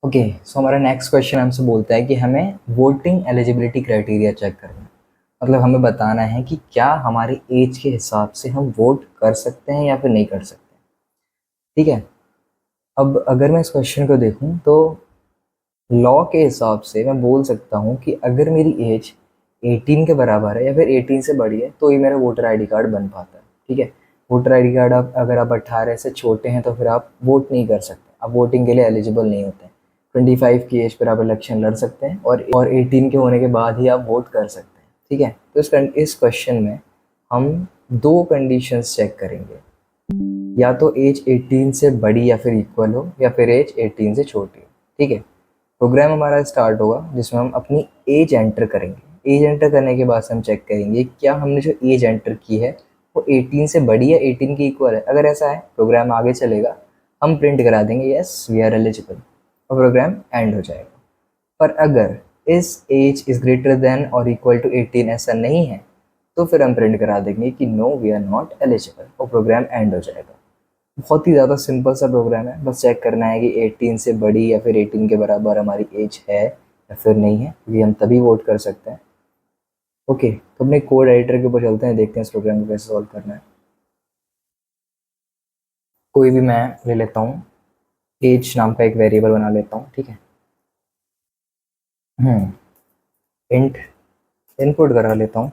Okay, सो हमारा next question हमसे बोलता है कि हमें वोटिंग एलिजिबिलिटी क्राइटेरिया चेक करना है। मतलब हमें बताना है कि क्या हमारे एज के हिसाब से हम वोट कर सकते हैं या फिर नहीं कर सकते। ठीक है, अब अगर मैं इस क्वेश्चन को देखूं तो लॉ के हिसाब से मैं बोल सकता हूं कि अगर मेरी एज 18 के बराबर है या फिर 18 से बड़ी है तो ही मेरा वोटर आईडी कार्ड बन पाता है। ठीक है, वोटर आईडी कार्ड आप अगर आप 18 से छोटे हैं तो फिर आप वोट नहीं कर सकते, आप वोटिंग के लिए एलिजिबल नहीं होते हैं। 25 की एज पर आप इलेक्शन लड़ सकते हैं और 18 के होने के बाद ही आप वोट कर सकते हैं। ठीक है, तो इस क्वेश्चन में हम दो कंडीशंस चेक करेंगे, या तो एज 18 से बड़ी या फिर इक्वल हो या फिर एज 18 से छोटी हो। ठीक है, प्रोग्राम हमारा स्टार्ट होगा जिसमें हम अपनी एज एंटर करेंगे। एज एंटर करने के बाद से हम चेक करेंगे क्या हमने जो एज एंटर की है वो 18 से बड़ी या 18 की इक्वल है। अगर ऐसा है प्रोग्राम आगे चलेगा, हम प्रिंट करा देंगे यस वी आर एलिजिबल और प्रोग्राम एंड हो जाएगा। पर अगर इस एज इज ग्रेटर देन और इक्वल टू 18 ऐसा नहीं है तो फिर हम प्रिंट करा देंगे कि no we are not eligible और प्रोग्राम एंड हो जाएगा। बहुत ही ज़्यादा सिंपल सा प्रोग्राम है, बस चेक करना है कि 18 से बड़ी या फिर 18 के बराबर हमारी एज है या फिर नहीं है, क्योंकि हम तभी वोट कर सकते हैं। ओके, तो अपने कोड एडिटर के ऊपर चलते हैं, देखते हैं इस प्रोग्राम को कैसे सॉल्व करना है। कोई भी मैं ले लेता हूँ, एज नाम का एक वेरिएबल बना लेता हूँ। ठीक है, इंट इनपुट करा लेता हूँ,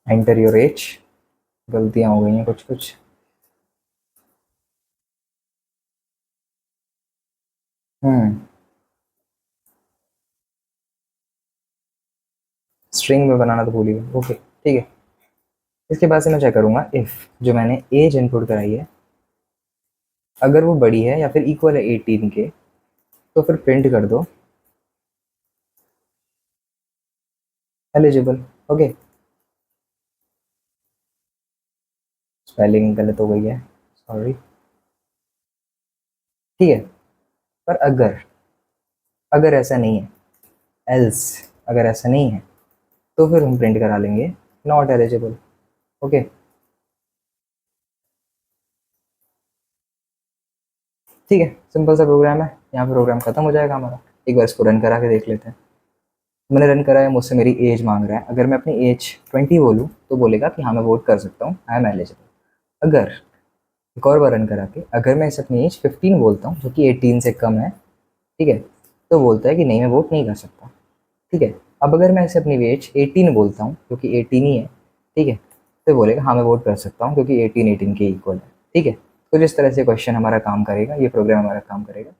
एंटर योर एज। गलतियाँ हो गई हैं कुछ कुछ। स्ट्रिंग में बनाना तो भूल ही गया। ओके ठीक है, इसके बाद से मैं चेक करूँगा इफ़ जो मैंने एज इनपुट कराई है अगर वो बड़ी है या फिर इक्वल है 18 के तो फिर प्रिंट कर दो एलिजिबल। ओके, स्पेलिंग गलत हो गई है, सॉरी। ठीक है, पर अगर अगर ऐसा नहीं है, एल्स अगर ऐसा नहीं है तो फिर हम प्रिंट करा लेंगे नॉट एलिजिबल। ओके, ठीक है, सिंपल सा प्रोग्राम है, यहाँ पे प्रोग्राम खत्म हो जाएगा हमारा। एक बार इसको रन करा के देख लेते हैं। मैंने रन करा है, मुझसे मेरी एज मांग रहा है। अगर मैं अपनी एज 20 बोलूँ तो बोलेगा कि हाँ मैं वोट कर सकता हूँ, आई एम एलिजिबल। अगर एक और बार रन करा के अगर मैं इसे अपनी एज 15 बोलता हूँ जो कि 18 से कम है, ठीक है, तो बोलता है कि नहीं मैं वोट नहीं कर सकता। ठीक है, अब अगर मैं इसे अपनी एज 18 बोलता हूँ क्योंकि 18 ही है, ठीक है, तो बोलेगा हाँ मैं वोट कर सकता हूँ क्योंकि 18 18 के इक्वल है। ठीक है, तो जिस तरह से क्वेश्चन हमारा काम करेगा, ये प्रोग्राम हमारा काम करेगा।